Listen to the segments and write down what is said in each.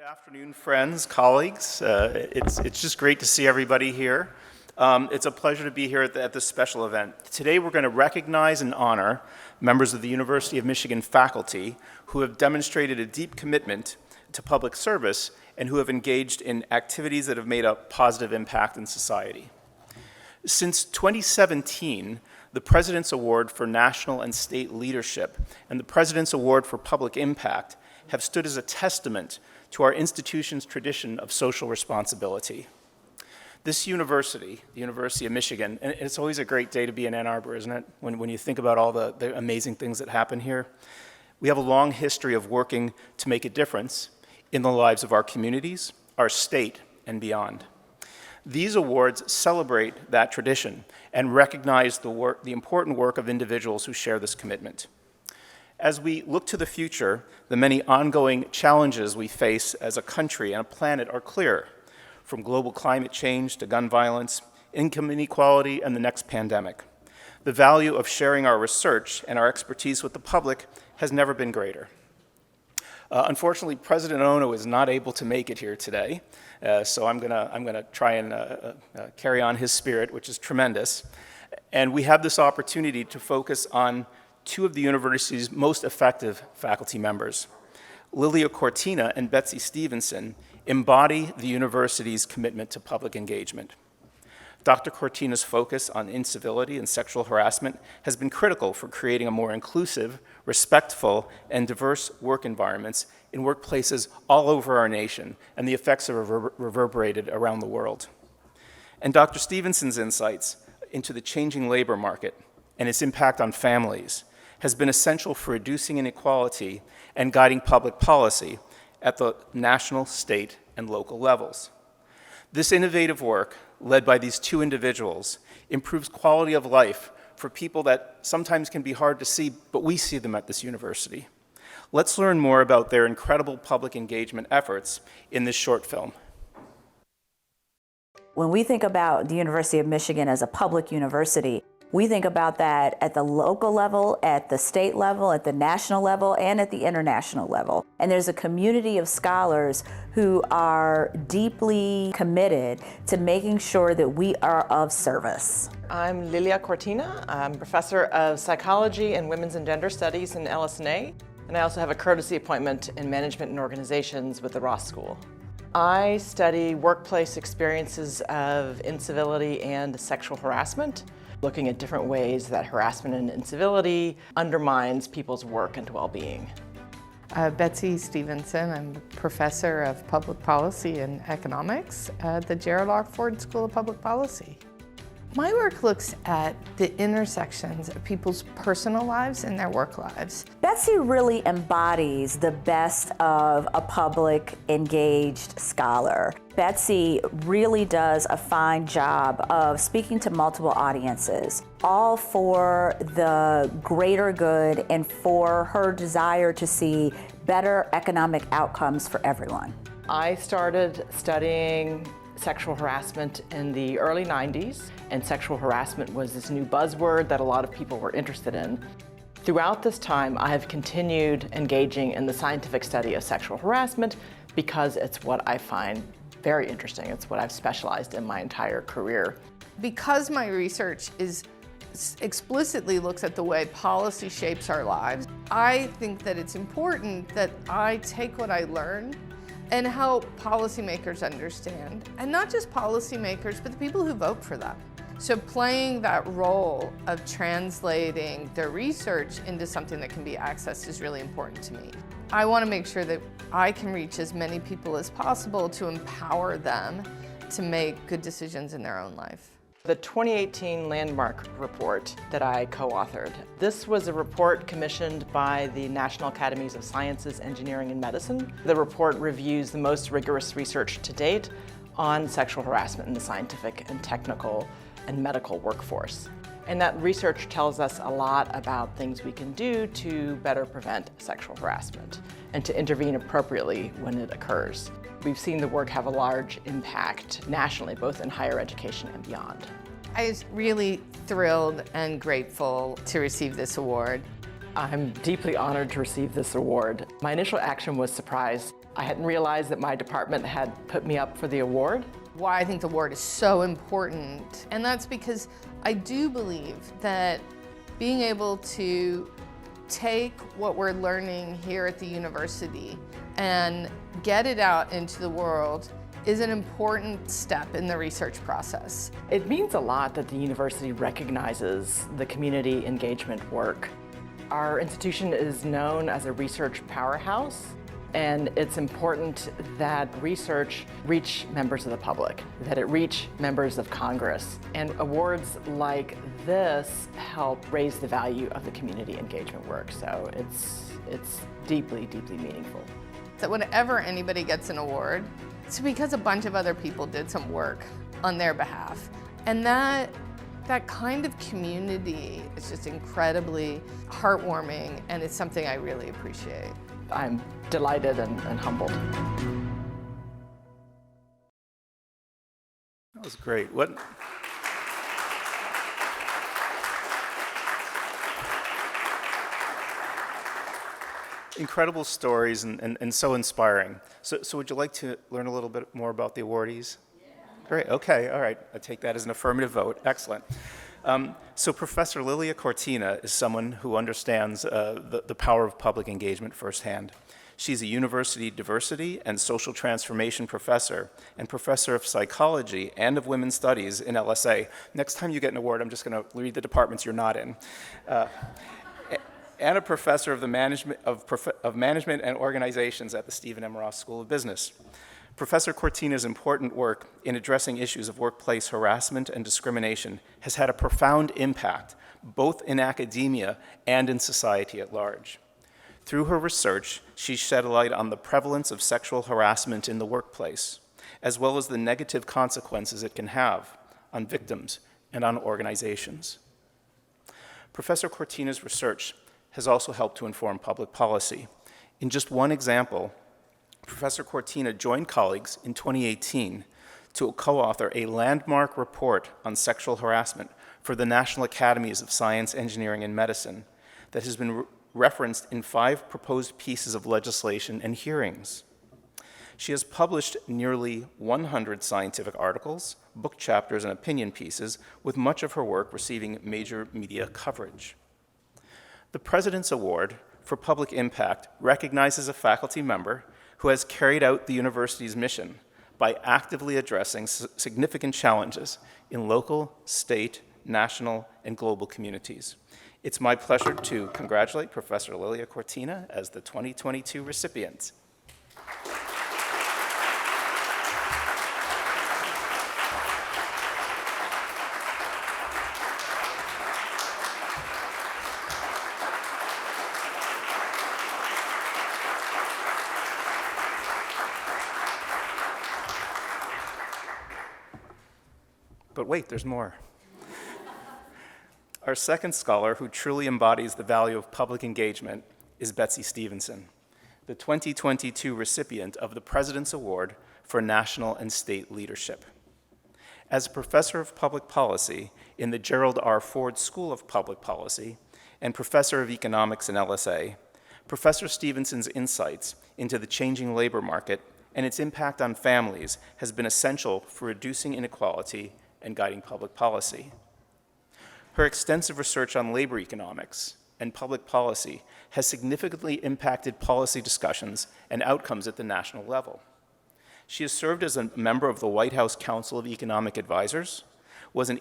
Afternoon, friends, colleagues. It's just great to see everybody here. It's a pleasure to be here at this special event. Today we're going to recognize and honor members of the University of Michigan faculty who have demonstrated a deep commitment to public service and who have engaged in activities that have made a positive impact in society. Since 2017, the President's Award for National and State Leadership and the President's Award for Public Impact have stood as a testament to our institution's tradition of social responsibility. This university, the University of Michigan, and it's always a great day to be in Ann Arbor, isn't it? When you think about all the amazing things that happen here. We have a long history of working to make a difference in the lives of our communities, our state, and beyond. These awards celebrate that tradition and recognize the important work of individuals who share this commitment. As we look to the future, the many ongoing challenges we face as a country and a planet are clear, from global climate change to gun violence, income inequality, and the next pandemic. The value of sharing our research and our expertise with the public has never been greater. Unfortunately, President Ono is not able to make it here today, so I'm gonna try and carry on his spirit, which is tremendous. And we have this opportunity to focus on two of the university's most effective faculty members. Lilia Cortina and Betsy Stevenson embody the university's commitment to public engagement. Dr. Cortina's focus on incivility and sexual harassment has been critical for creating a more inclusive, respectful, and diverse work environments in workplaces all over our nation, and the effects are reverberated around the world. And Dr. Stevenson's insights into the changing labor market and its impact on families has been essential for reducing inequality and guiding public policy at the national, state, and local levels. This innovative work, led by these two individuals, improves quality of life for people that sometimes can be hard to see, but we see them at this university. Let's learn more about their incredible public engagement efforts in this short film. When we think about the University of Michigan as a public university, we think about that at the local level, at the state level, at the national level, and at the international level. And there's a community of scholars who are deeply committed to making sure that we are of service. I'm Lilia Cortina. I'm professor of psychology and women's and gender studies in LS&A, and I also have a courtesy appointment in management and organizations with the Ross School. I study workplace experiences of incivility and sexual harassment, looking at different ways that harassment and incivility undermines people's work and well-being. Betsy Stevenson. I'm a professor of public policy and economics at the Gerald R. Ford School of Public Policy. My work looks at the intersections of people's personal lives and their work lives. Betsy really embodies the best of a public engaged scholar. Betsy really does a fine job of speaking to multiple audiences, all for the greater good and for her desire to see better economic outcomes for everyone. I started studying sexual harassment in the early 90s, and sexual harassment was this new buzzword that a lot of people were interested in. Throughout this time, I have continued engaging in the scientific study of sexual harassment because it's what I find very interesting. It's what I've specialized in my entire career. Because my research explicitly looks at the way policy shapes our lives, I think that it's important that I take what I learn and help policymakers understand, and not just policymakers, but the people who vote for them. So playing that role of translating their research into something that can be accessed is really important to me. I want to make sure that I can reach as many people as possible to empower them to make good decisions in their own life. The 2018 Landmark Report that I co-authored. This was a report commissioned by the National Academies of Sciences, Engineering, and Medicine. The report reviews the most rigorous research to date on sexual harassment in the scientific and technical and medical workforce. And that research tells us a lot about things we can do to better prevent sexual harassment and to intervene appropriately when it occurs. We've seen the work have a large impact nationally, both in higher education and beyond. I was really thrilled and grateful to receive this award. I'm deeply honored to receive this award. My initial action was surprise. I hadn't realized that my department had put me up for the award. Why I think the award is so important, and that's because I do believe that being able to take what we're learning here at the university and get it out into the world is an important step in the research process. It means a lot that the university recognizes the community engagement work. Our institution is known as a research powerhouse, and it's important that research reach members of the public, that it reach members of Congress. And awards like this help raise the value of the community engagement work. So it's deeply, deeply meaningful. That whenever anybody gets an award, it's because a bunch of other people did some work on their behalf. And that kind of community is just incredibly heartwarming, and it's something I really appreciate. I'm delighted and humbled. That was great. What? Incredible stories and so inspiring. So would you like to learn a little bit more about the awardees? Yeah. Great, okay, all right. I take that as an affirmative vote. Excellent. So Professor Lilia Cortina is someone who understands the power of public engagement firsthand. She's a university diversity and social transformation professor and professor of psychology and of women's studies in LSA. Next time you get an award, I'm just going to read the departments you're not in. And a professor of the management and organizations at the Stephen M. Ross School of Business. Professor Cortina's important work in addressing issues of workplace harassment and discrimination has had a profound impact both in academia and in society at large. Through her research, she shed a light on the prevalence of sexual harassment in the workplace, as well as the negative consequences it can have on victims and on organizations. Professor Cortina's research has also helped to inform public policy. In just one example, Professor Cortina joined colleagues in 2018 to co-author a landmark report on sexual harassment for the National Academies of Science, Engineering, and Medicine that has been referenced in 5 proposed pieces of legislation and hearings. She has published nearly 100 scientific articles, book chapters, and opinion pieces, with much of her work receiving major media coverage. The President's Award for Public Impact recognizes a faculty member who has carried out the university's mission by actively addressing significant challenges in local, state, national, and global communities. It's my pleasure to congratulate Professor Lilia Cortina as the 2022 recipient. But wait, there's more. Our second scholar who truly embodies the value of public engagement is Betsy Stevenson, the 2022 recipient of the President's Award for National and State Leadership. As a professor of public policy in the Gerald R. Ford School of Public Policy and professor of economics in LSA, Professor Stevenson's insights into the changing labor market and its impact on families has been essential for reducing inequality and guiding public policy. Her extensive research on labor economics and public policy has significantly impacted policy discussions and outcomes at the national level. She has served as a member of the White House Council of Economic Advisors, was an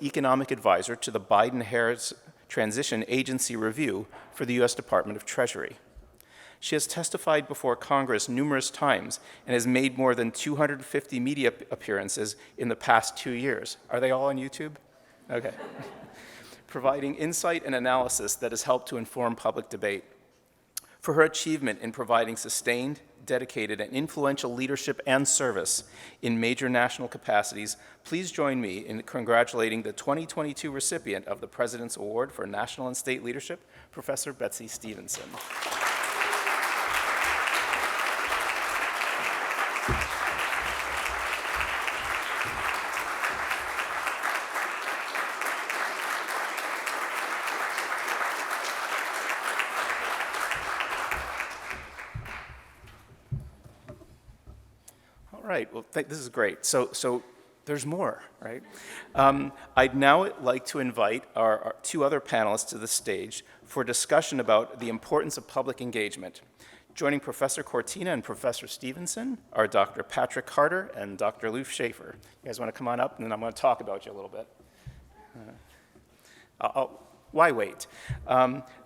economic advisor to the Biden-Harris Transition Agency Review for the U.S. Department of Treasury. She has testified before Congress numerous times and has made more than 250 media appearances in the past 2 years. Are they all on YouTube? Okay. Providing insight and analysis that has helped to inform public debate. For her achievement in providing sustained, dedicated, and influential leadership and service in major national capacities, please join me in congratulating the 2022 recipient of the President's Award for National and State Leadership, Professor Betsy Stevenson. right, well, this is great. So there's more, right? I'd now like to invite our two other panelists to the stage for discussion about the importance of public engagement. Joining Professor Cortina and Professor Stevenson are Dr. Patrick Carter and Dr. Lou Schaefer. You guys want to come on up, and then I'm going to talk about you a little bit. Why wait?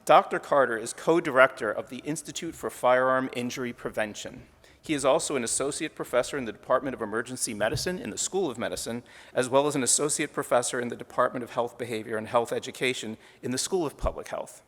Dr. Carter is co-director of the Institute for Firearm Injury Prevention. He is also an associate professor in the Department of Emergency Medicine in the School of Medicine, as well as an associate professor in the Department of Health Behavior and Health Education in the School of Public Health.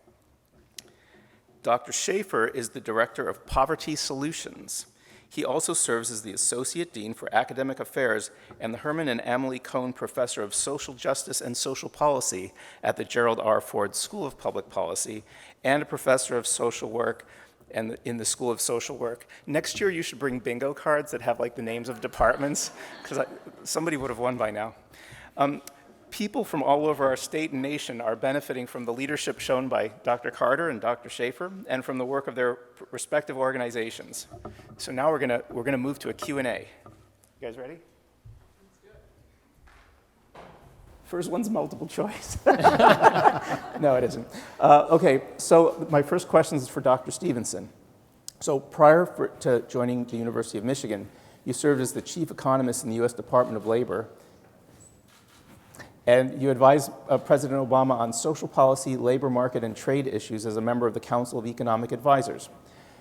Dr. Schaefer is the director of Poverty Solutions. He also serves as the Associate Dean for Academic Affairs and the Herman and Amelie Cohn Professor of Social Justice and Social Policy at the Gerald R. Ford School of Public Policy, and a Professor of Social Work and in the School of Social Work. Next year, you should bring bingo cards that have like the names of departments, because somebody would have won by now. People from all over our state and nation are benefiting from the leadership shown by Dr. Carter and Dr. Schaefer, and from the work of their respective organizations. So now we're gonna move to a Q&A. You guys ready? First one's multiple choice. No, it isn't. Okay, so my first question is for Dr. Stevenson. So prior to joining the University of Michigan, you served as the chief economist in the U.S. Department of Labor, and you advised President Obama on social policy, labor market, and trade issues as a member of the Council of Economic Advisors.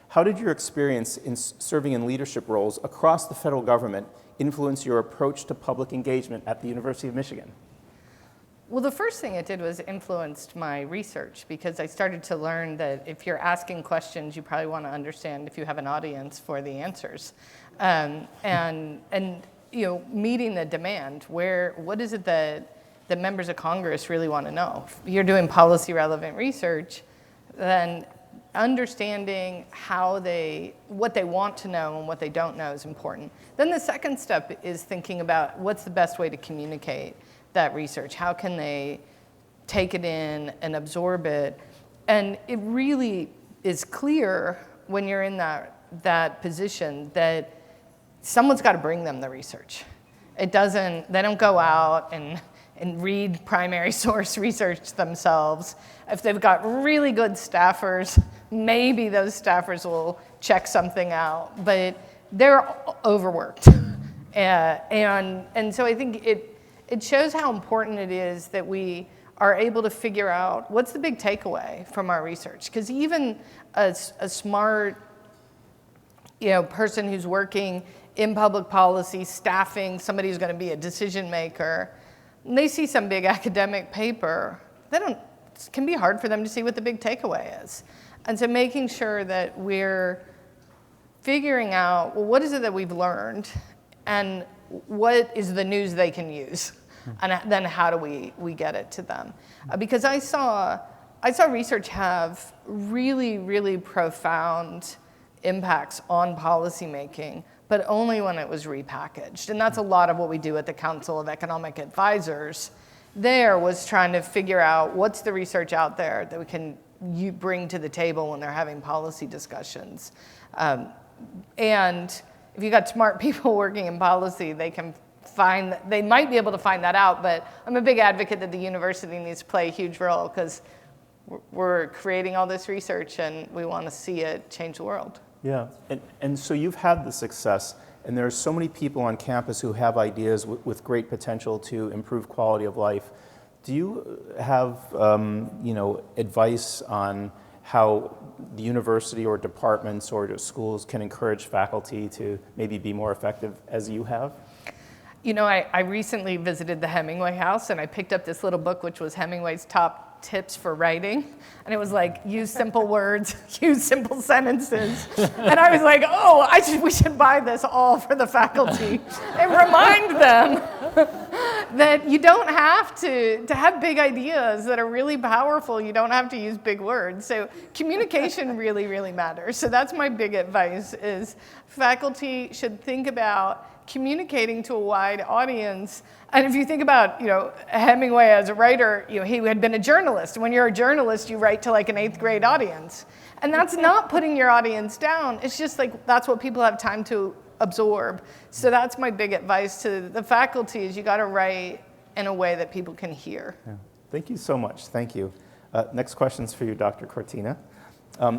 How did your experience in serving in leadership roles across the federal government influence your approach to public engagement at the University of Michigan? Well, the first thing it did was influenced my research, because I started to learn that if you're asking questions, you probably want to understand if you have an audience for the answers. And you know, meeting the demand, what is it that the members of Congress really want to know? If you're doing policy relevant research, then understanding what they want to know and what they don't know is important. Then the second step is thinking about what's the best way to communicate that research. How can they take it in and absorb it? And it really is clear when you're in that position that someone's got to bring them the research. They don't go out and read primary source research themselves. If they've got really good staffers, maybe those staffers will check something out, but they're overworked. And so I think it shows how important it is that we are able to figure out what's the big takeaway from our research. Because even a smart person who's working in public policy, staffing somebody who's going to be a decision maker, and they see some big academic paper, it can be hard for them to see what the big takeaway is. And so making sure that we're figuring out, well, what is it that we've learned, and what is the news they can use? And then how do we get it to them? Because I saw research have really, really profound impacts on policymaking, but only when it was repackaged. And that's a lot of what we do at the Council of Economic Advisors. There was trying to figure out what's the research out there that we can bring to the table when they're having policy discussions. And if you got smart people working in policy, they might be able to find that out, but I'm a big advocate that the university needs to play a huge role, because we're creating all this research and we want to see it change the world. Yeah, and so you've had the success, and there are so many people on campus who have ideas with great potential to improve quality of life. Do you have advice on how the university or departments or schools can encourage faculty to maybe be more effective as you have? I recently visited the Hemingway House, and I picked up this little book, which was Hemingway's top tips for writing. And it was like, use simple words, use simple sentences. And I was like, we should buy this all for the faculty and remind them that you don't have to have big ideas that are really powerful. You don't have to use big words. So communication really, really matters. So that's my big advice, is faculty should think about communicating to a wide audience. And if you think about, Hemingway as a writer, he had been a journalist. When you're a journalist, you write to like an 8th grade audience. And that's not putting your audience down. It's just like, that's what people have time to absorb. So that's my big advice to the faculty is you got to write in a way that people can hear. Yeah. Thank you so much. Thank you. Next question's for you, Dr. Cortina.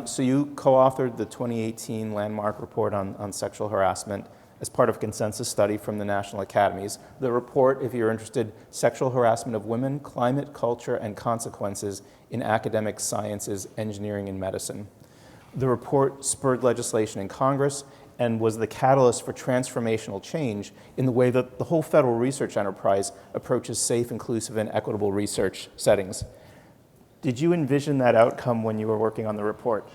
So you co-authored the 2018 landmark report on sexual harassment as part of a consensus study from the National Academies. The report, if you're interested, Sexual Harassment of Women, Climate, Culture, and Consequences in Academic Sciences, Engineering, and Medicine. The report spurred legislation in Congress and was the catalyst for transformational change in the way that the whole federal research enterprise approaches safe, inclusive, and equitable research settings. Did you envision that outcome when you were working on the report?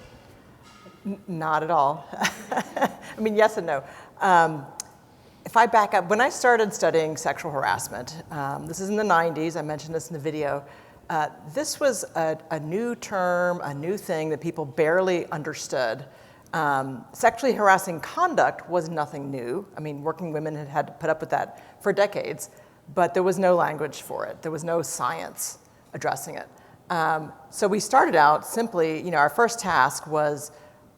Not at all. I mean, yes and no. If I back up, when I started studying sexual harassment, this is in the 90s, I mentioned this in the video, this was a new term, a new thing that people barely understood. Sexually harassing conduct was nothing new. I mean, working women had had to put up with that for decades, but there was no language for it. There was no science addressing it. So we started out simply, our first task was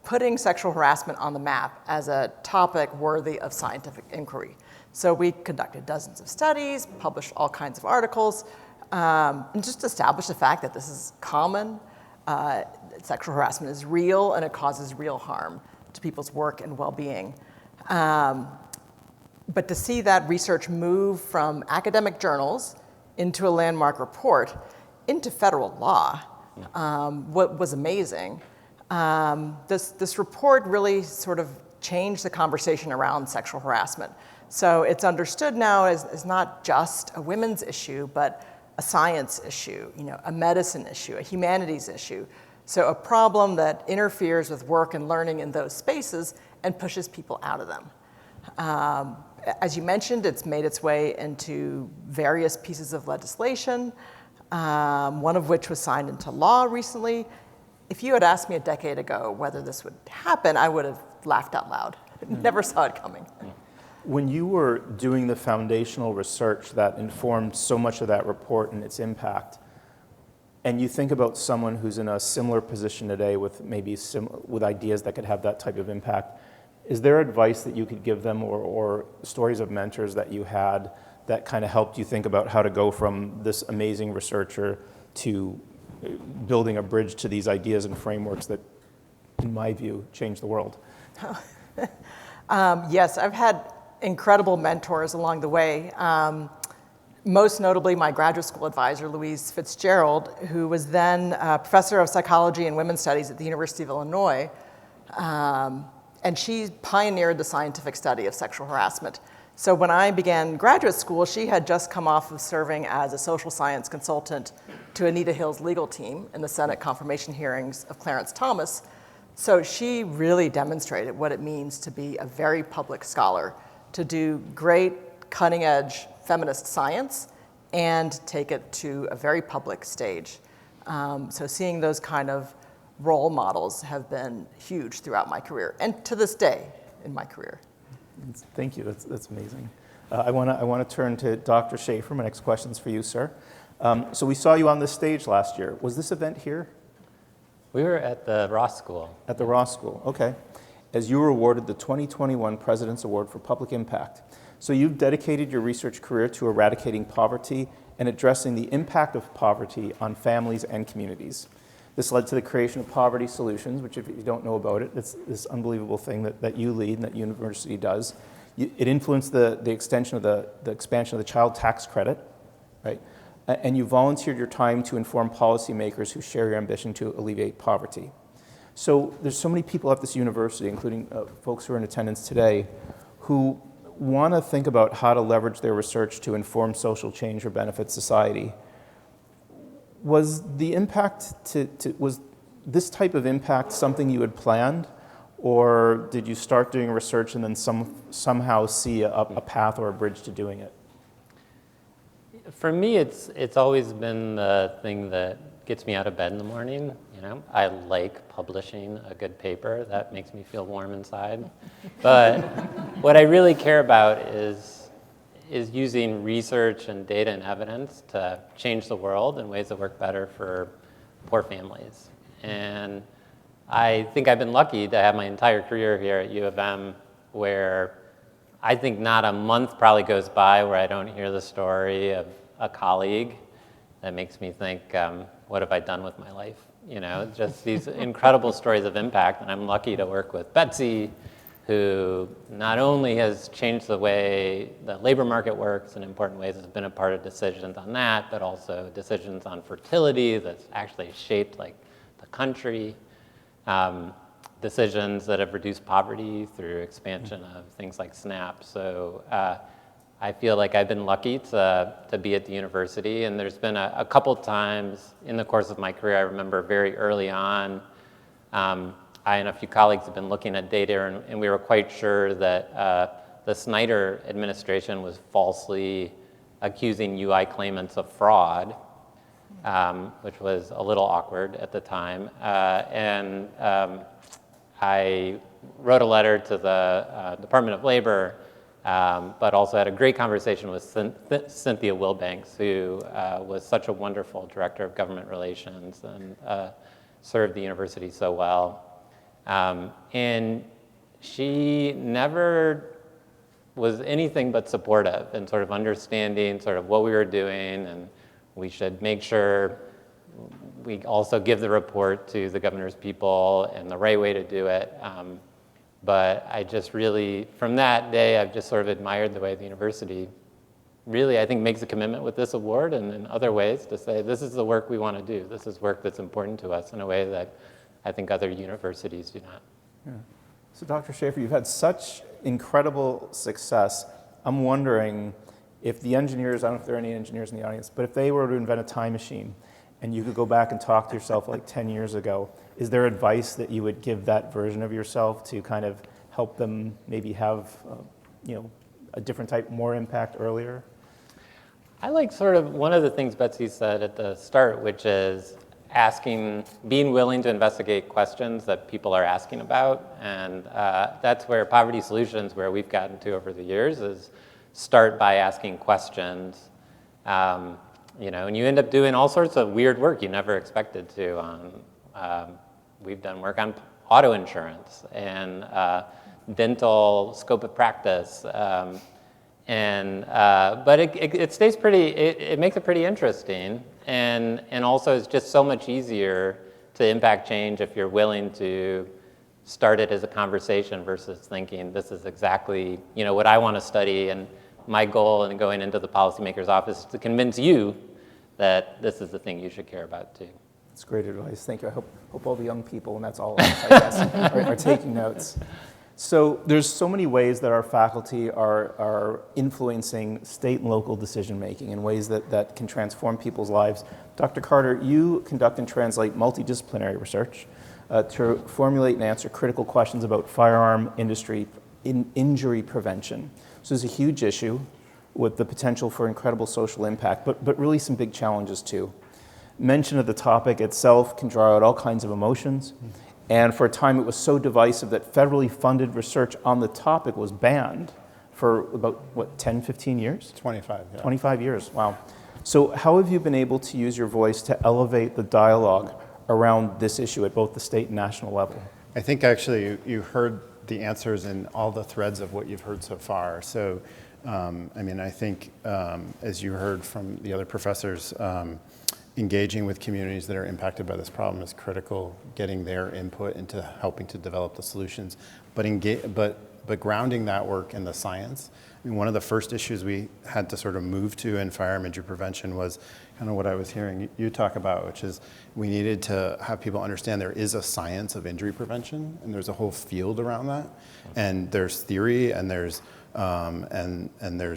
putting sexual harassment on the map as a topic worthy of scientific inquiry. So we conducted dozens of studies, published all kinds of articles, and just established the fact that this is common. Sexual harassment is real and it causes real harm to people's work and well-being. But to see that research move from academic journals into a landmark report into federal law what was amazing. This report really sort of changed the conversation around sexual harassment. So it's understood now as not just a women's issue, but a science issue, a medicine issue, a humanities issue. So a problem that interferes with work and learning in those spaces and pushes people out of them. As you mentioned, it's made its way into various pieces of legislation, one of which was signed into law recently. If you had asked me a decade ago whether this would happen, I would have laughed out loud. Never saw it coming. When you were doing the foundational research that informed so much of that report and its impact, and you think about someone who's in a similar position today with maybe with ideas that could have that type of impact, is there advice that you could give them or stories of mentors that you had that kind of helped you think about how to go from this amazing researcher to building a bridge to these ideas and frameworks that, in my view, change the world? Yes, I've had incredible mentors along the way. Most notably, my graduate school advisor, Louise Fitzgerald, who was then a professor of psychology and women's studies at the University of Illinois. And she pioneered the scientific study of sexual harassment. So when I began graduate school, she had just come off of serving as a social science consultant to Anita Hill's legal team in the Senate confirmation hearings of Clarence Thomas. So she really demonstrated what it means to be a very public scholar, to do great cutting-edge feminist science and take it to a very public stage. So seeing those kind of role models have been huge throughout my career and to this day in my career. Thank you. That's amazing. I want to turn to Dr. Schaefer. My next question's for you, sir. So we saw you on this stage last year. Was this event here? We were at the Ross School. At the Ross School, okay. As you were awarded the 2021 President's Award for Public Impact. So you've dedicated your research career to eradicating poverty and addressing the impact of poverty on families and communities. This led to the creation of Poverty Solutions, which, if you don't know about it, it's this unbelievable thing that you lead and that university does. It influenced the expansion of the child tax credit, right? And you volunteered your time to inform policymakers who share your ambition to alleviate poverty. So there's so many people at this university, including folks who are in attendance today, who want to think about how to leverage their research to inform social change or benefit society. Was the impact was this type of impact something you had planned, or did you start doing research and then somehow see a path or a bridge to doing it? For me, it's always been the thing that gets me out of bed in the morning. I like publishing a good paper. That makes me feel warm inside. But what I really care about is using research and data and evidence to change the world in ways that work better for poor families. And I think I've been lucky to have my entire career here at U of M where I think not a month probably goes by where I don't hear the story of a colleague that makes me think, what have I done with my life? You know, just these incredible stories of impact. And I'm lucky to work with Betsy, who not only has changed the way the labor market works in important ways, has been a part of decisions on that, but also decisions on fertility that's actually shaped like the country, decisions that have reduced poverty through expansion of things like SNAP. So I feel like I've been lucky to be at the university, and there's been a couple times in the course of my career, I remember very early on, I and a few colleagues have been looking at data, and we were quite sure that the Snyder administration was falsely accusing UI claimants of fraud, which was a little awkward at the time. I wrote a letter to the Department of Labor, but also had a great conversation with Cynthia Wilbanks, who was such a wonderful director of government relations and served the university so well. And she never was anything but supportive and sort of understanding sort of what we were doing, and we should make sure we also give the report to the governor's people and the right way to do it. But I just really, from that day, I've just sort of admired the way the university really, I think, makes a commitment with this award and in other ways to say, this is the work we want to do. This is work that's important to us in a way that I think other universities do not. Yeah. So Dr. Schaefer, you've had such incredible success. I'm wondering if the engineers, I don't know if there are any engineers in the audience, but if they were to invent a time machine and you could go back and talk to yourself like 10 years ago, is there advice that you would give that version of yourself to kind of help them maybe have, a different type, more impact earlier? I like sort of one of the things Betsy said at the start, which is being willing to investigate questions that people are asking about. And that's where Poverty Solutions, where we've gotten to over the years, is start by asking questions. And you end up doing all sorts of weird work you never expected to. We've done work on auto insurance and dental scope of practice. But it stays it makes it pretty interesting. And also it's just so much easier to impact change if you're willing to start it as a conversation versus thinking this is exactly, what I want to study, and my goal in going into the policymaker's office is to convince you that this is the thing you should care about too. That's great advice. Thank you. I hope all the young people, and that's all of us, I guess, are taking notes. So there's so many ways that our faculty are influencing state and local decision making in ways that can transform people's lives. Dr. Carter, you conduct and translate multidisciplinary research to formulate and answer critical questions about firearm industry injury prevention. So there's a huge issue with the potential for incredible social impact, but really some big challenges too. Mention of the topic itself can draw out all kinds of emotions. And for a time, it was so divisive that federally funded research on the topic was banned for about, 10, 15 years? 25, yeah. 25 years, wow. So how have you been able to use your voice to elevate the dialogue around this issue at both the state and national level? I think actually you heard the answers in all the threads of what you've heard so far. So, I think as you heard from the other professors, engaging with communities that are impacted by this problem is critical, getting their input into helping to develop the solutions, but grounding that work in the science. One of the first issues we had to sort of move to in firearm injury prevention was kind of what I was hearing you talk about, which is we needed to have people understand there is a science of injury prevention, and there's a whole field around that, and there's theory, and there's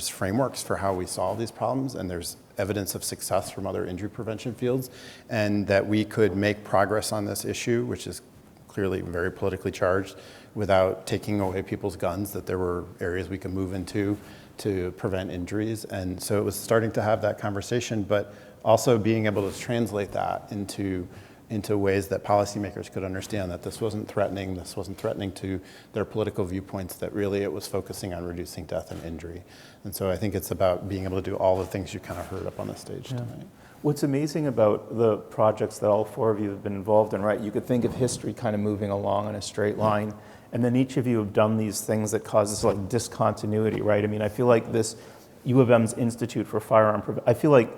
frameworks for how we solve these problems, and there's evidence of success from other injury prevention fields, and that we could make progress on this issue, which is clearly very politically charged, without taking away people's guns, that there were areas we could move into to prevent injuries. And so it was starting to have that conversation, but also being able to translate that into ways that policymakers could understand that this wasn't threatening to their political viewpoints, that really it was focusing on reducing death and injury. And so I think it's about being able to do all the things you kind of heard up on the stage tonight. What's amazing about the projects that all four of you have been involved in, right? You could think of history kind of moving along in a straight line, and then each of you have done these things that cause this like discontinuity, right? I mean, I feel like this U of M's Institute for Firearm Prevention, I feel like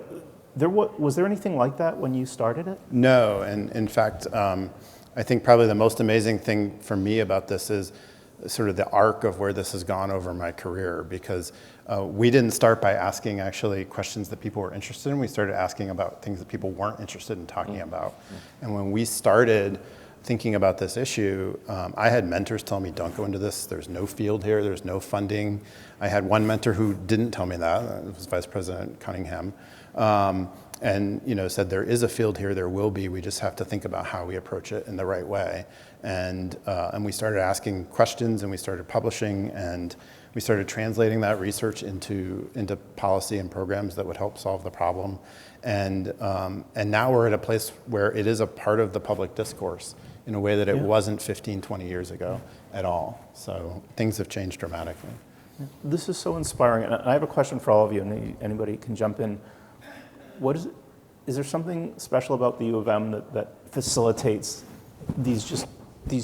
was there anything like that when you started it? No, and in fact, I think probably the most amazing thing for me about this is sort of the arc of where this has gone over my career, because we didn't start by asking actually questions that people were interested in. We started asking about things that people weren't interested in talking about. And when we started thinking about this issue, I had mentors tell me, don't go into this. There's no field here. There's no funding. I had one mentor who didn't tell me that. It was Vice President Cunningham. And said there is a field here, there will be, we just have to think about how we approach it in the right way. And we started asking questions, and we started publishing, and we started translating that research into policy and programs that would help solve the problem. And now we're at a place where it is a part of the public discourse in a way that it wasn't 15, 20 years ago at all. So things have changed dramatically. This is so inspiring, and I have a question for all of you, and anybody can jump in. Is there something special about the U of M that facilitates these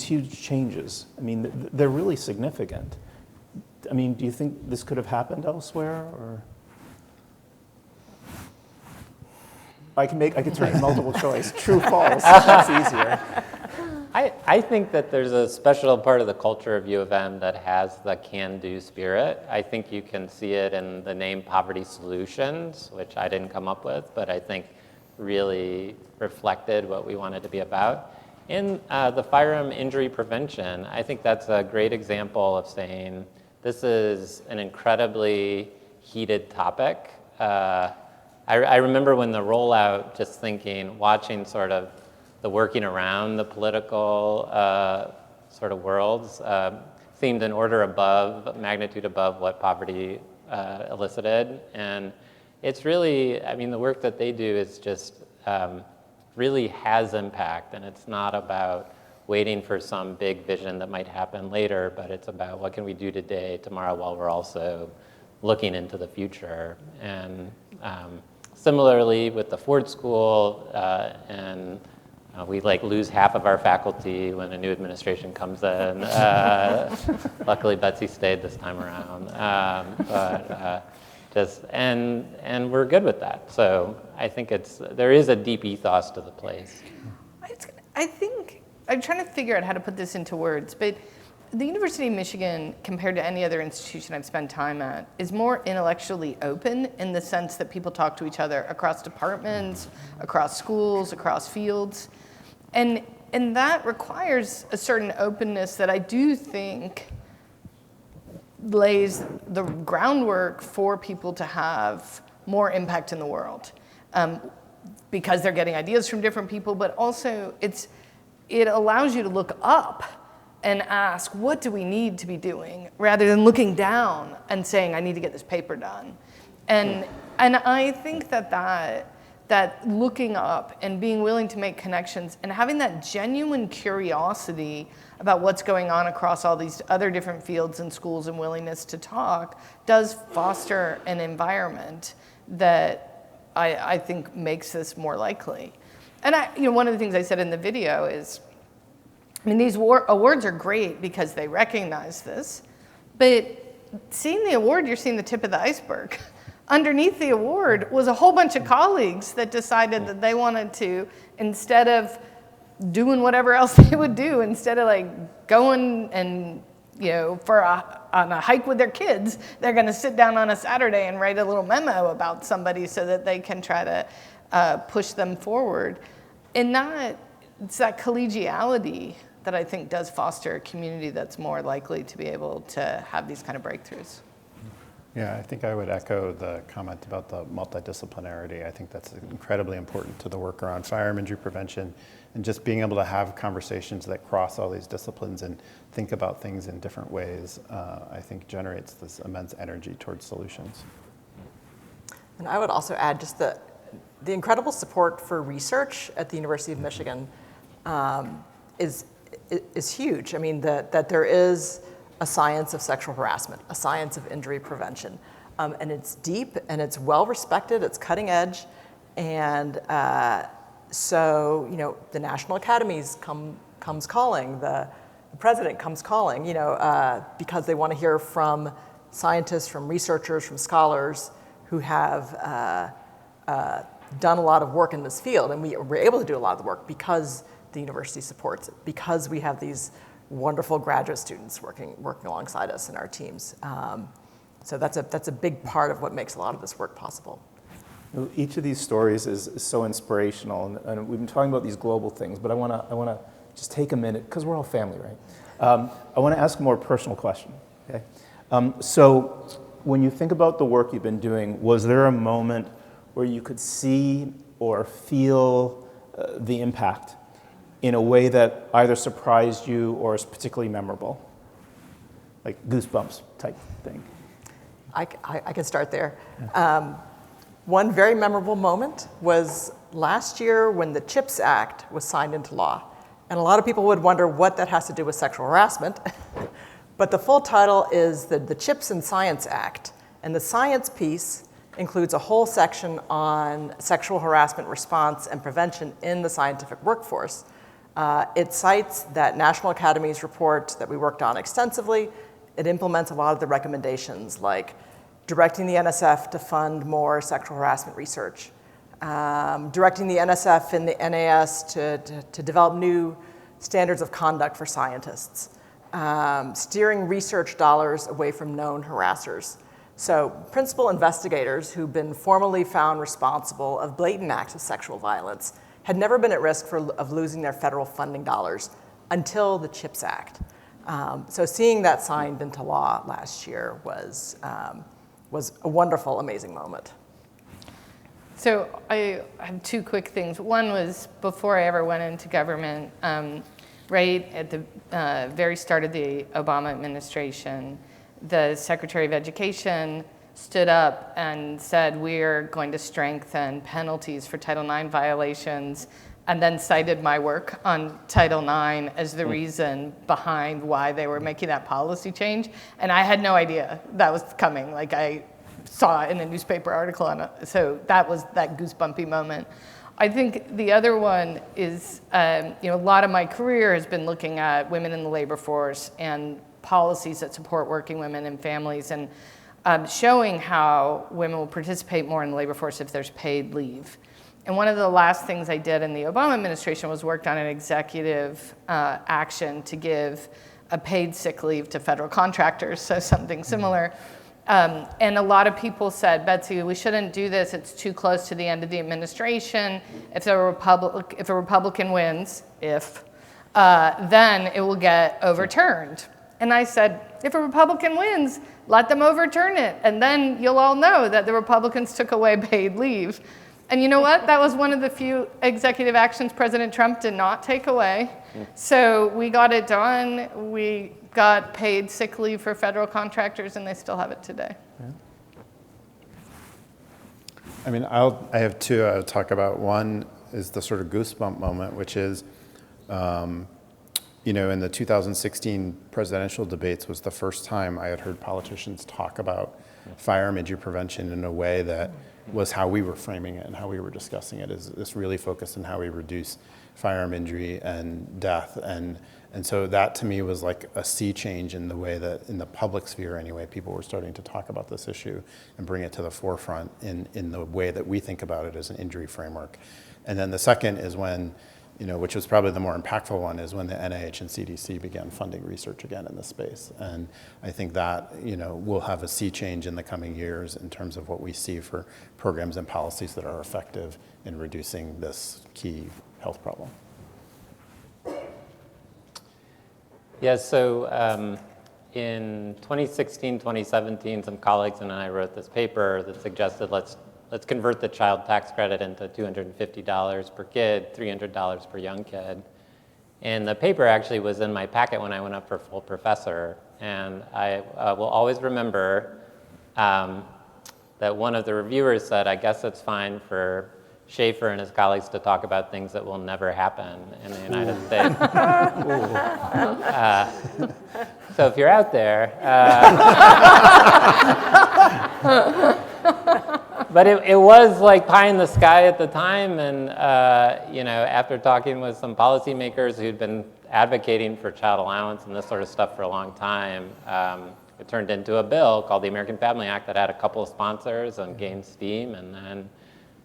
huge changes? I mean, they're really significant. I mean, do you think this could have happened elsewhere, or? I could turn it multiple choice. True, false. That's easier. I think that there's a special part of the culture of U of M that has the can-do spirit. I think you can see it in the name Poverty Solutions, which I didn't come up with, but I think really reflected what we wanted to be about. In the firearm injury prevention, I think that's a great example of saying this is an incredibly heated topic. I remember when the rollout, just thinking, watching sort of the working around the political sort of worlds seemed an order above, magnitude above what poverty elicited. And it's really, I mean, the work that they do is just really has impact, and it's not about waiting for some big vision that might happen later, but it's about what can we do today, tomorrow, while we're also looking into the future. And similarly with the Ford School, and we lose half of our faculty when a new administration comes in. Luckily, Betsy stayed this time around. And we're good with that. So I think there is a deep ethos to the place. I think, I'm trying to figure out how to put this into words, but the University of Michigan, compared to any other institution I've spent time at, is more intellectually open in the sense that people talk to each other across departments, across schools, across fields. And that requires a certain openness that I do think lays the groundwork for people to have more impact in the world, because they're getting ideas from different people, but also it allows you to look up and ask, what do we need to be doing, rather than looking down and saying, I need to get this paper done. And I think that looking up and being willing to make connections and having that genuine curiosity about what's going on across all these other different fields and schools and willingness to talk does foster an environment that I think makes this more likely. And one of the things I said in the video is, I mean, these awards are great because they recognize this, but seeing the award, you're seeing the tip of the iceberg. Underneath the award was a whole bunch of colleagues that decided that they wanted to, instead of doing whatever else they would do, instead of going and on a hike with their kids, they're going to sit down on a Saturday and write a little memo about somebody so that they can try to push them forward. And it's that collegiality that I think does foster a community that's more likely to be able to have these kind of breakthroughs. Yeah, I think I would echo the comment about the multidisciplinarity. I think that's incredibly important to the work around firearm injury prevention, and just being able to have conversations that cross all these disciplines and think about things in different ways, I think generates this immense energy towards solutions. And I would also add just the incredible support for research at the University of Michigan is huge. I mean, that there is a science of sexual harassment, a science of injury prevention. And it's deep and it's well respected, it's cutting edge. And so, the National Academies comes calling, the the president comes calling, because they want to hear from scientists, from researchers, from scholars who have done a lot of work in this field. And we're able to do a lot of the work because the university supports it, because we have these wonderful graduate students working alongside us in our teams. So that's a big part of what makes a lot of this work possible. Each of these stories is so inspirational, and we've been talking about these global things, but I want to just take a minute, because we're all family, right? I want to ask a more personal question, okay? So when you think about the work you've been doing, was there a moment where you could see or feel the impact in a way that either surprised you or is particularly memorable? Like goosebumps type thing. I can start there. One very memorable moment was last year when the CHIPS Act was signed into law. And a lot of people would wonder what that has to do with sexual harassment. But the full title is the CHIPS and Science Act. And the science piece includes a whole section on sexual harassment response and prevention in the scientific workforce. It cites that National Academies report that we worked on extensively. It implements a lot of the recommendations, like directing the NSF to fund more sexual harassment research, directing the NSF and the NAS to develop new standards of conduct for scientists, steering research dollars away from known harassers. So principal investigators who've been formally found responsible of blatant acts of sexual violence had never been at risk of losing their federal funding dollars until the CHIPS Act. So seeing that signed into law last year was a wonderful, amazing moment. So I have two quick things. One was before I ever went into government, right at the very start of the Obama administration, the Secretary of Education stood up and said, we're going to strengthen penalties for Title IX violations, and then cited my work on Title IX as the reason behind why they were making that policy change. And I had no idea that was coming. Like, I saw it in a newspaper article on it. So that was that goosebumpy moment. I think the other one is, a lot of my career has been looking at women in the labor force and policies that support working women and families, and showing how women will participate more in the labor force if there's paid leave. And one of the last things I did in the Obama administration was worked on an executive action to give a paid sick leave to federal contractors, so something similar. And a lot of people said, Betsy, we shouldn't do this. It's too close to the end of the administration. If a Republican wins, then it will get overturned. And I said, if a Republican wins, let them overturn it. And then you'll all know that the Republicans took away paid leave. And you know what? That was one of the few executive actions President Trump did not take away. So we got it done. We got paid sick leave for federal contractors, and they still have it today. Yeah. I mean, I have two I'll talk about. One is the sort of goosebump moment, which is, in the 2016 presidential debates was the first time I had heard politicians talk about firearm injury prevention in a way that was how we were framing it and how we were discussing it. Is this really focused on how we reduce firearm injury and death? And so that to me was like a sea change in the way that, in the public sphere anyway, people were starting to talk about this issue and bring it to the forefront in the way that we think about it as an injury framework. And then the second is when, which was probably the more impactful one, is when the NIH and CDC began funding research again in this space. And I think that, we'll have a sea change in the coming years in terms of what we see for programs and policies that are effective in reducing this key health problem. Yeah, so in 2016, 2017, some colleagues and I wrote this paper that suggested let's convert the child tax credit into $250 per kid, $300 per young kid. And the paper actually was in my packet when I went up for full professor. And I will always remember that one of the reviewers said, I guess it's fine for Schaefer and his colleagues to talk about things that will never happen in the United States. So if you're out there, But it was like pie in the sky at the time, and you know, after talking with some policymakers who'd been advocating for child allowance and this sort of stuff for a long time, it turned into a bill called the American Family Act that had a couple of sponsors and gained steam. And then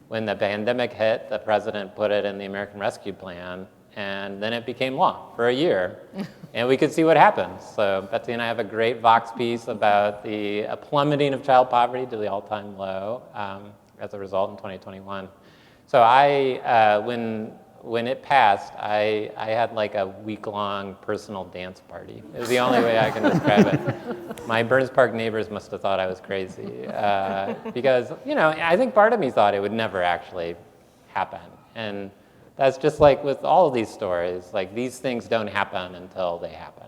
when the pandemic hit, the president put it in the American Rescue Plan, and then it became law for a year. And we could see what happened. So Betsy and I have a great Vox piece about the plummeting of child poverty to the all-time low as a result in 2021. So when it passed, I had like a week-long personal dance party. It was the only way I can describe it. My Burns Park neighbors must have thought I was crazy because, you know, I think part of me thought it would never actually happen. And that's just like with all of these stories, like these things don't happen until they happen.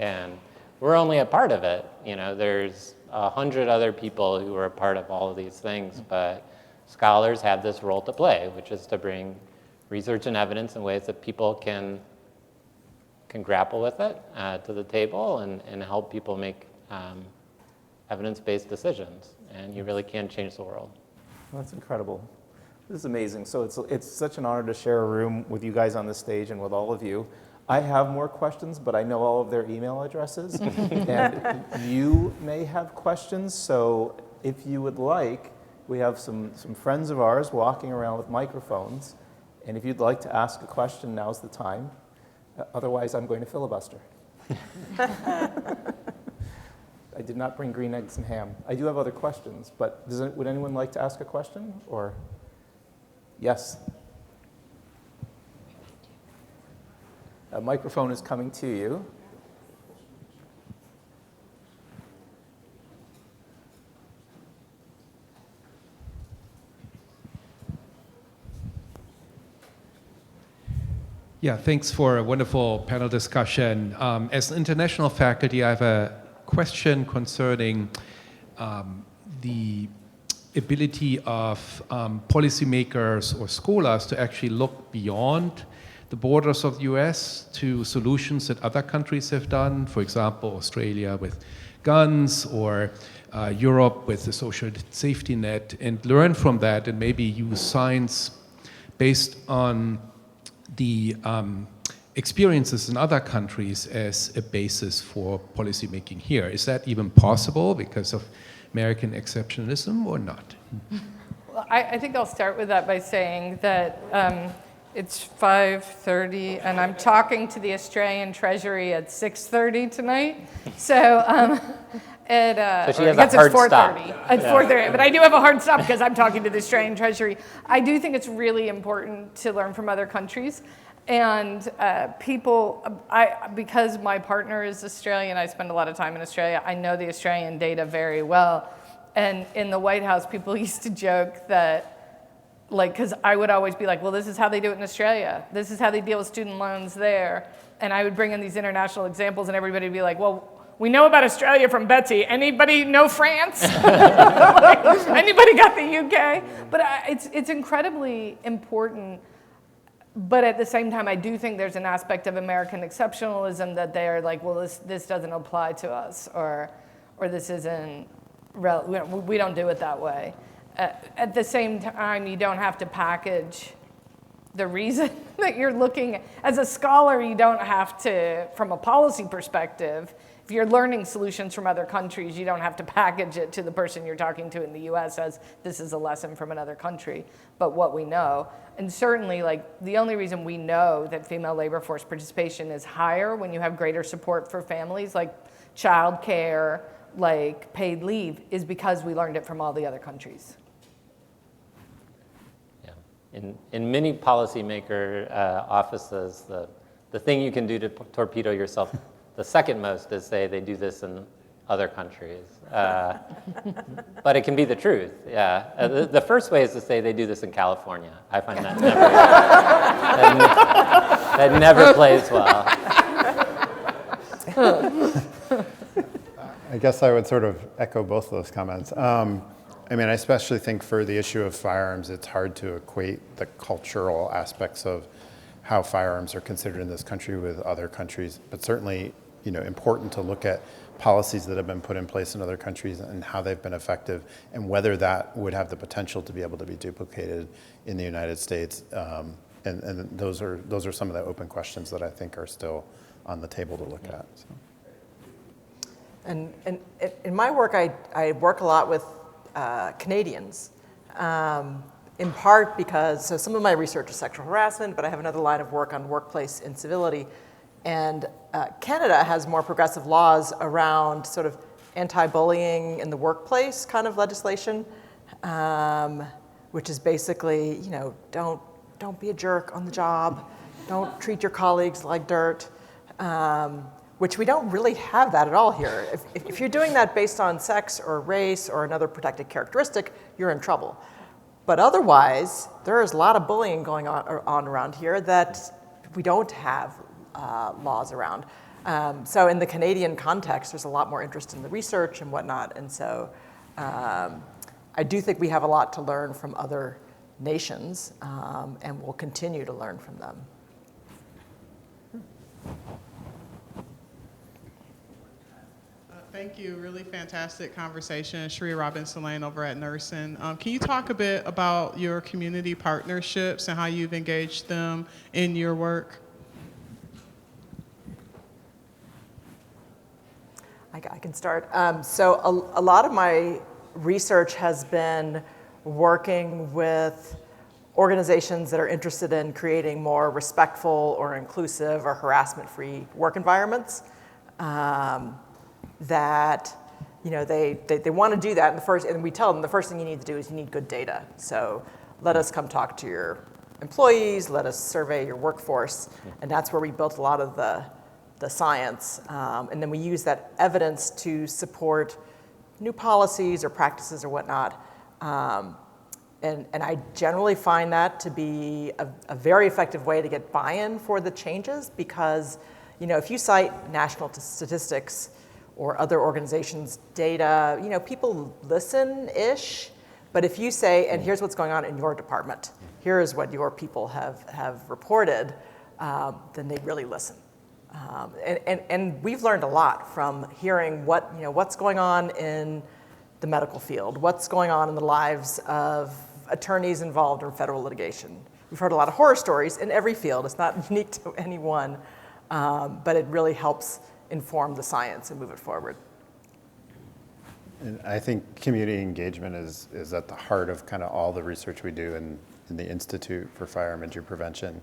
Yeah. And we're only a part of it. You know, there's 100 other people who are a part of all of these things, but scholars have this role to play, which is to bring research and evidence in ways that people can grapple with it to the table and help people make evidence-based decisions. And you really can change the world. That's incredible. This is amazing. So it's such an honor to share a room with you guys on the stage and with all of you. I have more questions, but I know all of their email addresses. And you may have questions, so if you would like, we have some friends of ours walking around with microphones. And if you'd like to ask a question, now's the time. Otherwise, I'm going to filibuster. I did not bring green eggs and ham. I do have other questions, but would anyone like to ask a question? Or yes? A microphone is coming to you. Yeah, thanks for a wonderful panel discussion. As an international faculty, I have a question concerning the ability of policymakers or scholars to actually look beyond the borders of the US to solutions that other countries have done. For example, Australia with guns, or Europe with the social safety net, and learn from that and maybe use science based on the experiences in other countries as a basis for policy making here. Is that even possible because of American exceptionalism or not? Well, I think I'll start with that by saying that it's 5:30 and I'm talking to the Australian Treasury at 6:30 tonight. So so she has a hard stop. At 4:30, but I do have a hard stop because I'm talking to the Australian Treasury. I do think it's really important to learn from other countries. And because my partner is Australian, I spend a lot of time in Australia. I know the Australian data very well. And in the White House, people used to joke that, like, because I would always be like, well, this is how they do it in Australia. This is how they deal with student loans there. And I would bring in these international examples, and everybody would be like, well, we know about Australia from Betsy. Anybody know France? Like, anybody got the UK? But it's incredibly important. But at the same time, I do think there's an aspect of American exceptionalism that they're like, well, this doesn't apply to us, or this isn't, we don't do it that way. At the same time, you don't have to package the reason that you're looking, as a scholar, you don't have to, from a policy perspective, if you're learning solutions from other countries, you don't have to package it to the person you're talking to in the US as this is a lesson from another country, but what we know. And certainly, like, the only reason we know that female labor force participation is higher when you have greater support for families, like childcare, like paid leave, is because we learned it from all the other countries. Yeah. In many policymaker offices, the thing you can do to torpedo yourself the second most is say they do this in other countries. But it can be the truth, yeah. The first way is to say they do this in California. I find that that never plays well. I guess I would sort of echo both of those comments. I mean, I especially think for the issue of firearms, it's hard to equate the cultural aspects of how firearms are considered in this country with other countries, but certainly, you know, important to look at policies that have been put in place in other countries and how they've been effective, and whether that would have the potential to be able to be duplicated in the United States. And those are some of the open questions that I think are still on the table to look at. So. And in my work, I work a lot with Canadians, in part because, so some of my research is sexual harassment, but I have another line of work on workplace incivility. And Canada has more progressive laws around sort of anti-bullying in the workplace kind of legislation, which is basically, you know, don't be a jerk on the job, don't treat your colleagues like dirt. Which we don't really have that at all here. If you're doing that based on sex or race or another protected characteristic, you're in trouble. But otherwise, there is a lot of bullying going on around here that we don't have laws around. So in the Canadian context, there's a lot more interest in the research and whatnot. And so I do think we have a lot to learn from other nations, and we'll continue to learn from them. Thank you. Really fantastic conversation. Shri Robinson Lane over at Nursing. Can you talk a bit about your community partnerships and how you've engaged them in your work? I can start. So a lot of my research has been working with organizations that are interested in creating more respectful or inclusive or harassment-free work environments. That, you know, they want to do that, and we tell them the first thing you need to do is you need good data. So let us come talk to your employees, let us survey your workforce, and that's where we built a lot of the science. And then we use that evidence to support new policies or practices or whatnot. And I generally find that to be a very effective way to get buy-in for the changes, because, you know, if you cite national statistics or other organizations' data, you know, people listen-ish, but if you say, and here's what's going on in your department, here is what your people have reported, then they really listen. And we've learned a lot from hearing what's going on in the medical field, what's going on in the lives of attorneys involved in federal litigation. We've heard a lot of horror stories in every field. It's not unique to any one, but it really helps inform the science and move it forward. And I think community engagement is at the heart of kind of all the research we do in the Institute for Firearm Injury Prevention.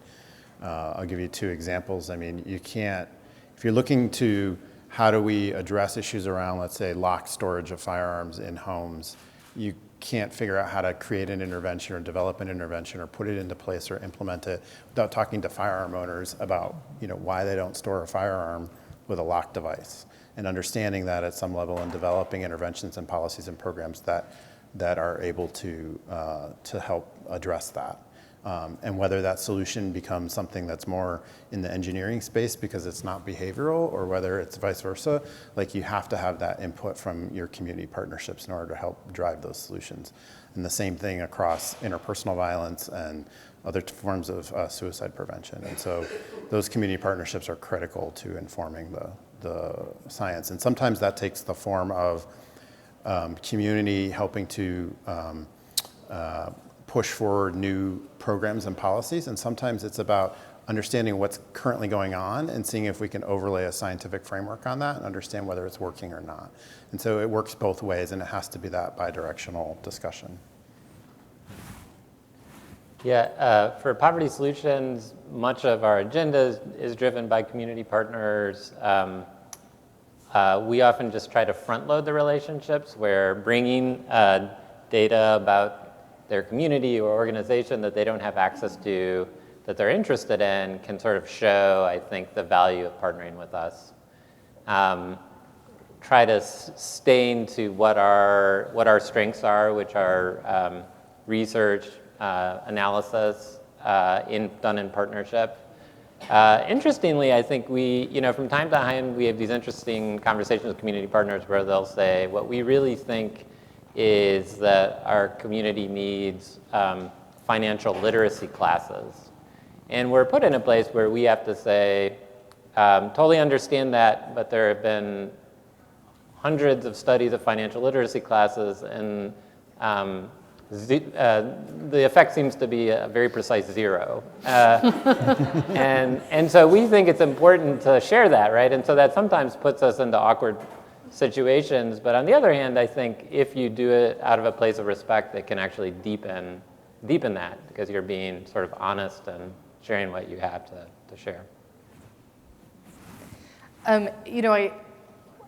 I'll give you two examples. I mean, you can't, if you're looking to how do we address issues around, let's say, locked storage of firearms in homes, you can't figure out how to create an intervention or develop an intervention or put it into place or implement it without talking to firearm owners about, you know, why they don't store a firearm with a locked device, and understanding that at some level and developing interventions and policies and programs that are able to help address that. And whether that solution becomes something that's more in the engineering space because it's not behavioral, or whether it's vice versa, like you have to have that input from your community partnerships in order to help drive those solutions. And the same thing across interpersonal violence and other forms of suicide prevention. And so those community partnerships are critical to informing the science. And sometimes that takes the form of community helping to push forward new programs and policies. And sometimes it's about understanding what's currently going on and seeing if we can overlay a scientific framework on that and understand whether it's working or not. And so it works both ways, and it has to be that bi-directional discussion. Yeah, for Poverty Solutions, much of our agenda is driven by community partners. We often just try to front load the relationships where bringing data about their community or organization that they don't have access to, that they're interested in, can sort of show, I think, the value of partnering with us. Try to stain to what our strengths are, which are research, analysis done in partnership. Interestingly, I think we, from time to time, we have these interesting conversations with community partners where they'll say, what we really think is that our community needs financial literacy classes. And we're put in a place where we have to say, totally understand that, but there have been hundreds of studies of financial literacy classes, and the effect seems to be a very precise 0. And so we think it's important to share that, right? And so that sometimes puts us into awkward situations. But on the other hand, I think if you do it out of a place of respect, it can actually deepen that, because you're being sort of honest and sharing what you have to share.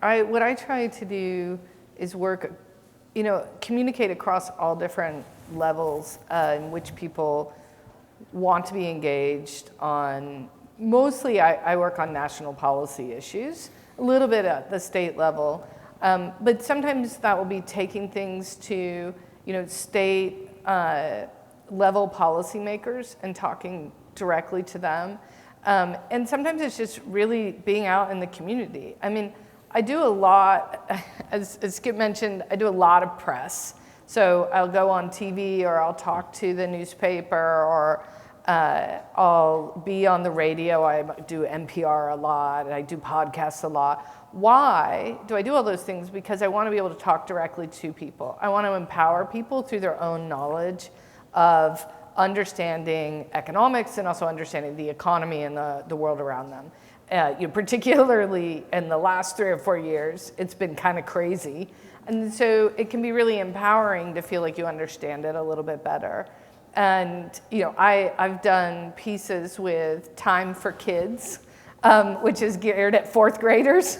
What I try to do is work, communicate across all different levels in which people want to be engaged on. Mostly I work on national policy issues, a little bit at the state level, but sometimes that will be taking things to, state level policymakers and talking directly to them. And sometimes it's just really being out in the community. I mean, I do a lot, as Skip mentioned, I do a lot of press. So I'll go on TV, or I'll talk to the newspaper, or I'll be on the radio. I do NPR a lot, and I do podcasts a lot. Why do I do all those things? Because I want to be able to talk directly to people. I want to empower people through their own knowledge of understanding economics and also understanding the economy and the world around them. Particularly in the last 3 or 4 years, it's been kind of crazy. And so it can be really empowering to feel like you understand it a little bit better. And I've done pieces with Time for Kids, which is geared at 4th graders.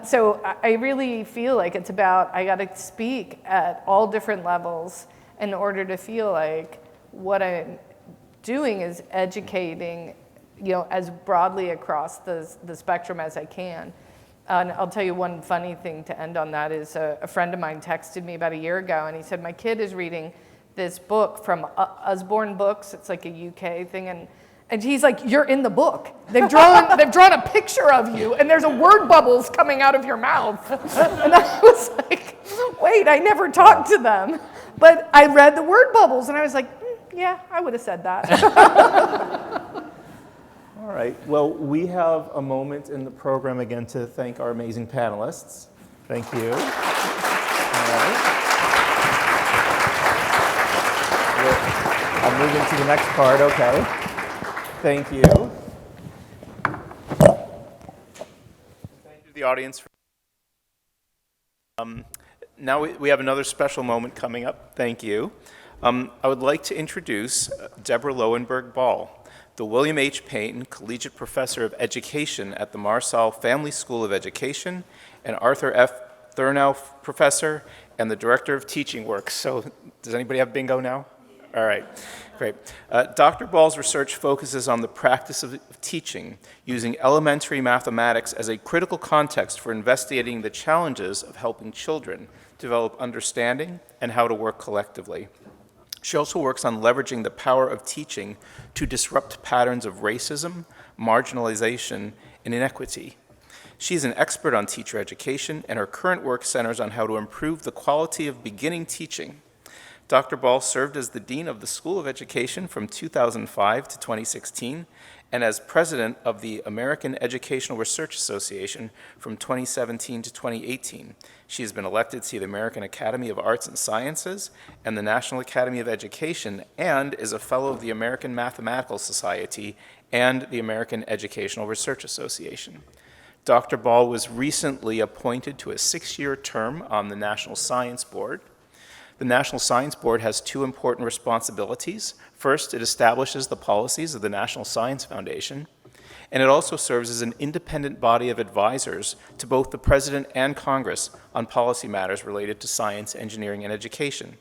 So I really feel like it's about, I got to speak at all different levels in order to feel like what I'm doing is educating, as broadly across the spectrum as I can. And I'll tell you one funny thing to end on that is a friend of mine texted me about a year ago, and he said, my kid is reading this book from Usborne Books. It's like a UK thing, and he's like, you're in the book. They've drawn a picture of you, and there's a word bubbles coming out of your mouth. And I was like, wait, I never talked to them. But I read the word bubbles, and I was like, yeah, I would have said that. All right. Well, we have a moment in the program again to thank our amazing panelists. Thank you. All right. I'll move into the next part. Okay. Thank you. Thank you to the audience. Now we have another special moment coming up. Thank you. I would like to introduce Deborah Lowenberg-Ball, the William H. Payton Collegiate Professor of Education at the Marsall Family School of Education, and Arthur F. Thurnow Professor, and the Director of Teaching Works. So does anybody have bingo now? All right, great. Dr. Ball's research focuses on the practice of teaching using elementary mathematics as a critical context for investigating the challenges of helping children develop understanding and how to work collectively. She also works on leveraging the power of teaching to disrupt patterns of racism, marginalization, and inequity. She is an expert on teacher education, and her current work centers on how to improve the quality of beginning teaching. Dr. Ball served as the Dean of the School of Education from 2005 to 2016, and as President of the American Educational Research Association from 2017 to 2018. She has been elected to the American Academy of Arts and Sciences and the National Academy of Education, and is a Fellow of the American Mathematical Society and the American Educational Research Association. Dr. Ball was recently appointed to a 6-year term on the National Science Board. The National Science Board has 2 important responsibilities. First, it establishes the policies of the National Science Foundation, and it also serves as an independent body of advisors to both the President and Congress on policy matters related to science, engineering, and education.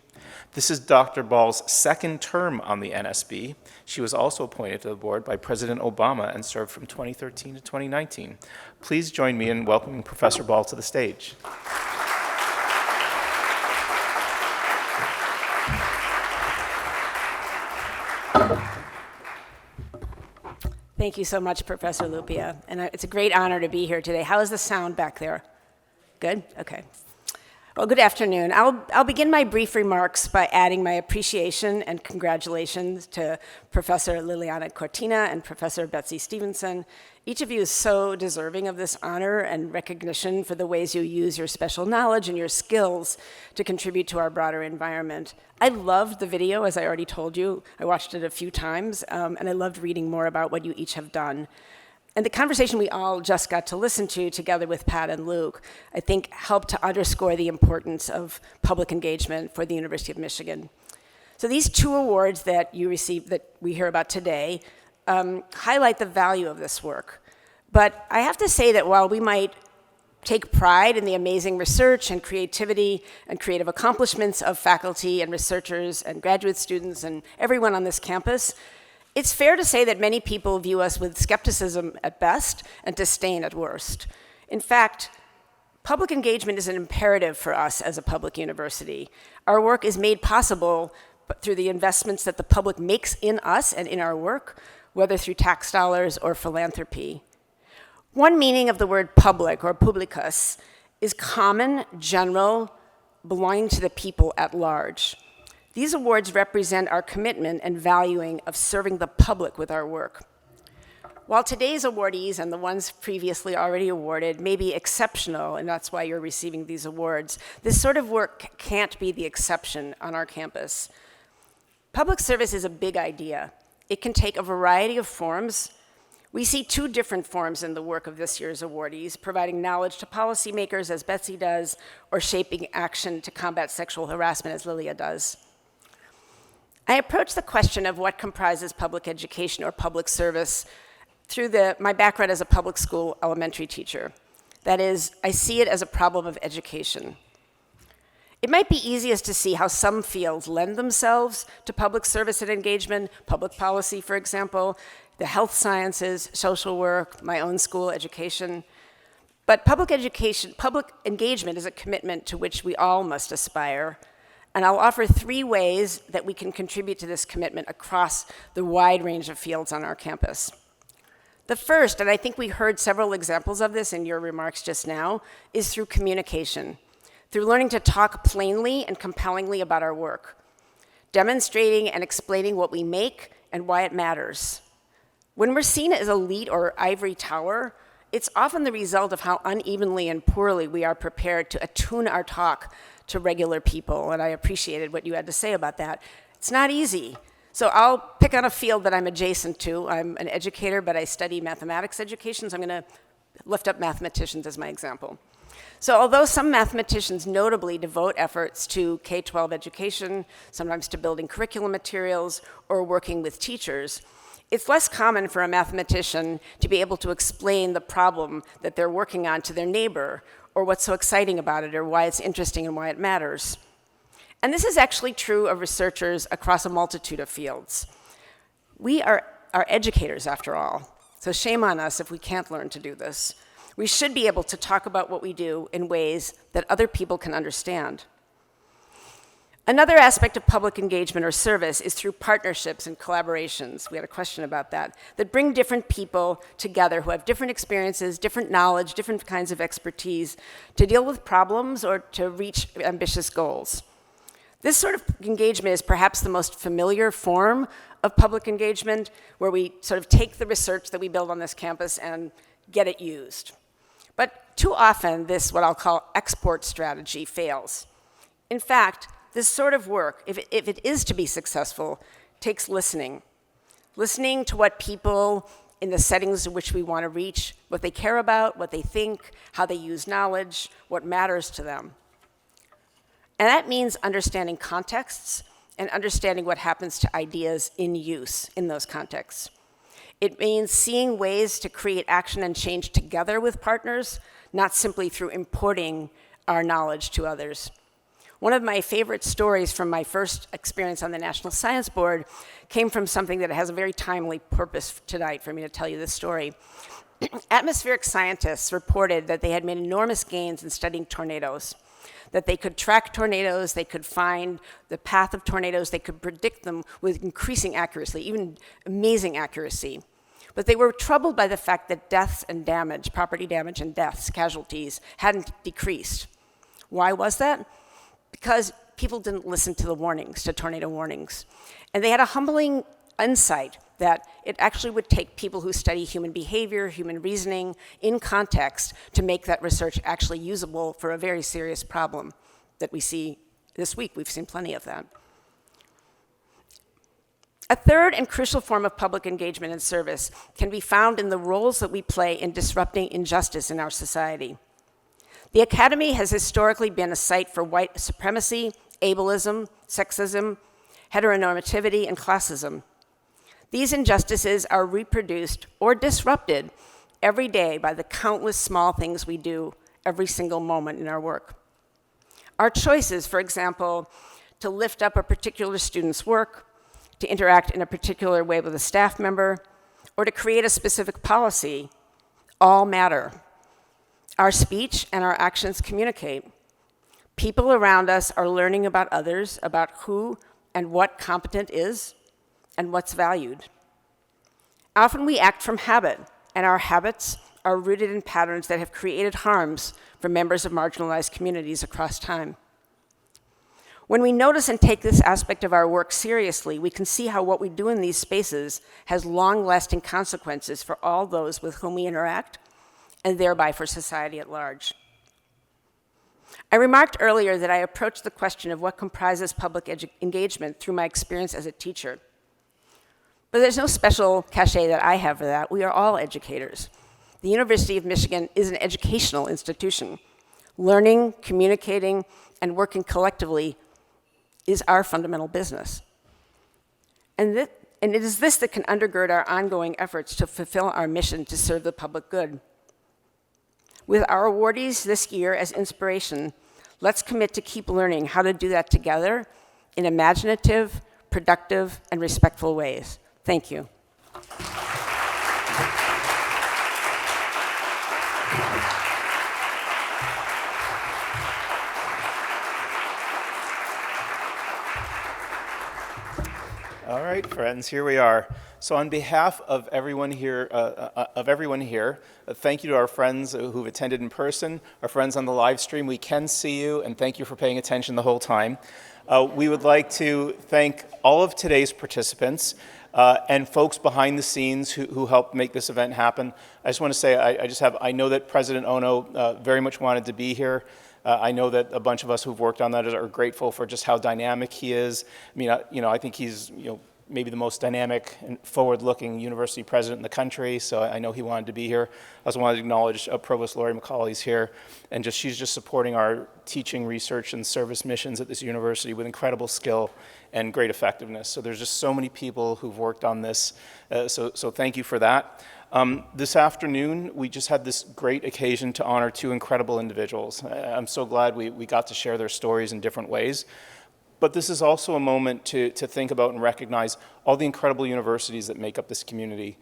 This is Dr. Ball's 2nd term on the NSB. She was also appointed to the board by President Obama and served from 2013 to 2019. Please join me in welcoming Professor Ball to the stage. Thank you so much, Professor Lupia. And it's a great honor to be here today. How is the sound back there? Good? Okay. Well, good afternoon. I'll begin my brief remarks by adding my appreciation and congratulations to Professor Liliana Cortina and Professor Betsy Stevenson. Each of you is so deserving of this honor and recognition for the ways you use your special knowledge and your skills to contribute to our broader environment. I loved the video, as I already told you. I watched it a few times, and I loved reading more about what you each have done. And the conversation we all just got to listen to together with Pat and Luke, I think helped to underscore the importance of public engagement for the University of Michigan. So these two awards that you received, that we hear about today, highlight the value of this work. But I have to say that while we might take pride in the amazing research and creativity and creative accomplishments of faculty and researchers and graduate students and everyone on this campus, it's fair to say that many people view us with skepticism at best and disdain at worst. In fact, public engagement is an imperative for us as a public university. Our work is made possible through the investments that the public makes in us and in our work, whether through tax dollars or philanthropy. One meaning of the word public or publicus is common, general, belonging to the people at large. These awards represent our commitment and valuing of serving the public with our work. While today's awardees and the ones previously already awarded may be exceptional, and that's why you're receiving these awards, this sort of work can't be the exception on our campus. Public service is a big idea. It can take a variety of forms. We see two different forms in the work of this year's awardees, providing knowledge to policymakers, as Betsy does, or shaping action to combat sexual harassment, as Lilia does. I approach the question of what comprises public education or public service through my background as a public school elementary teacher. That is, I see it as a problem of education. It might be easiest to see how some fields lend themselves to public service and engagement, public policy, for example, the health sciences, social work, my own school, education. But public engagement is a commitment to which we all must aspire. And I'll offer 3 ways that we can contribute to this commitment across the wide range of fields on our campus. The first, and I think we heard several examples of this in your remarks just now, is through communication, through learning to talk plainly and compellingly about our work, demonstrating and explaining what we make and why it matters. When we're seen as elite or ivory tower, it's often the result of how unevenly and poorly we are prepared to attune our talk to regular people, and I appreciated what you had to say about that. It's not easy. So I'll pick on a field that I'm adjacent to. I'm an educator, but I study mathematics education, so I'm going to lift up mathematicians as my example. So although some mathematicians notably devote efforts to K-12 education, sometimes to building curriculum materials or working with teachers, it's less common for a mathematician to be able to explain the problem that they're working on to their neighbor, or what's so exciting about it, or why it's interesting and why it matters. And this is actually true of researchers across a multitude of fields. We are educators, after all, so shame on us if we can't learn to do this. We should be able to talk about what we do in ways that other people can understand. Another aspect of public engagement or service is through partnerships and collaborations. We had a question about that bring different people together who have different experiences, different knowledge, different kinds of expertise to deal with problems or to reach ambitious goals. This sort of engagement is perhaps the most familiar form of public engagement, where we sort of take the research that we build on this campus and get it used. But too often, this, what I'll call export strategy, fails. In fact, this sort of work, if it is to be successful, takes listening. Listening to what people in the settings in which we want to reach, what they care about, what they think, how they use knowledge, what matters to them. And that means understanding contexts and understanding what happens to ideas in use in those contexts. It means seeing ways to create action and change together with partners, not simply through importing our knowledge to others. One of my favorite stories from my first experience on the National Science Board came from something that has a very timely purpose tonight for me to tell you this story. Atmospheric scientists reported that they had made enormous gains in studying tornadoes, that they could track tornadoes, they could find the path of tornadoes, they could predict them with increasing accuracy, even amazing accuracy. But they were troubled by the fact that deaths and damage, property damage and deaths, casualties, hadn't decreased. Why was that? Because people didn't listen to the warnings, to tornado warnings. And they had a humbling insight that it actually would take people who study human behavior, human reasoning, in context to make that research actually usable for a very serious problem that we see this week. We've seen plenty of that. A third and crucial form of public engagement and service can be found in the roles that we play in disrupting injustice in our society. The Academy has historically been a site for white supremacy, ableism, sexism, heteronormativity, and classism. These injustices are reproduced or disrupted every day by the countless small things we do every single moment in our work. Our choices, for example, to lift up a particular student's work, to interact in a particular way with a staff member, or to create a specific policy, all matter. Our speech and our actions communicate. People around us are learning about others, about who and what competent is, and what's valued. Often we act from habit, and our habits are rooted in patterns that have created harms for members of marginalized communities across time. When we notice and take this aspect of our work seriously, we can see how what we do in these spaces has long-lasting consequences for all those with whom we interact, and thereby for society at large. I remarked earlier that I approached the question of what comprises public engagement through my experience as a teacher. But there's no special cachet that I have for that. We are all educators. The University of Michigan is an educational institution. Learning, communicating, and working collectively is our fundamental business. And it is this that can undergird our ongoing efforts to fulfill our mission to serve the public good. With our awardees this year as inspiration, let's commit to keep learning how to do that together in imaginative, productive, and respectful ways. Thank you. All right, friends, here we are. So on behalf of everyone here, thank you to our friends who've attended in person, our friends on the live stream. We can see you, and thank you for paying attention the whole time. We would like to thank all of today's participants and folks behind the scenes who helped make this event happen. I just want to say, I know that President Ono very much wanted to be here. I know that a bunch of us who've worked on that are grateful for just how dynamic he is. I mean, I think he's, maybe the most dynamic and forward-looking university president in the country, so I know he wanted to be here. I also wanted to acknowledge Provost Lori McCauley's here, and she's just supporting our teaching, research, and service missions at this university with incredible skill and great effectiveness. So there's just so many people who've worked on this, so thank you for that. This afternoon, we just had this great occasion to honor two incredible individuals. I'm so glad we got to share their stories in different ways. But this is also a moment to think about and recognize all the incredible universities that make up this community,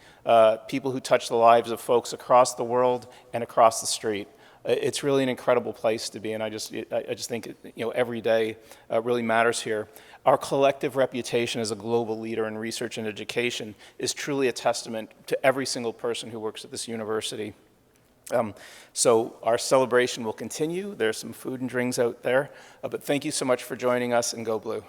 people who touch the lives of folks across the world and across the street. It's really an incredible place to be, and I just think every day really matters here. Our collective reputation as a global leader in research and education is truly a testament to every single person who works at this university. So our celebration will continue. There's some food and drinks out there, but thank you so much for joining us, and go Blue.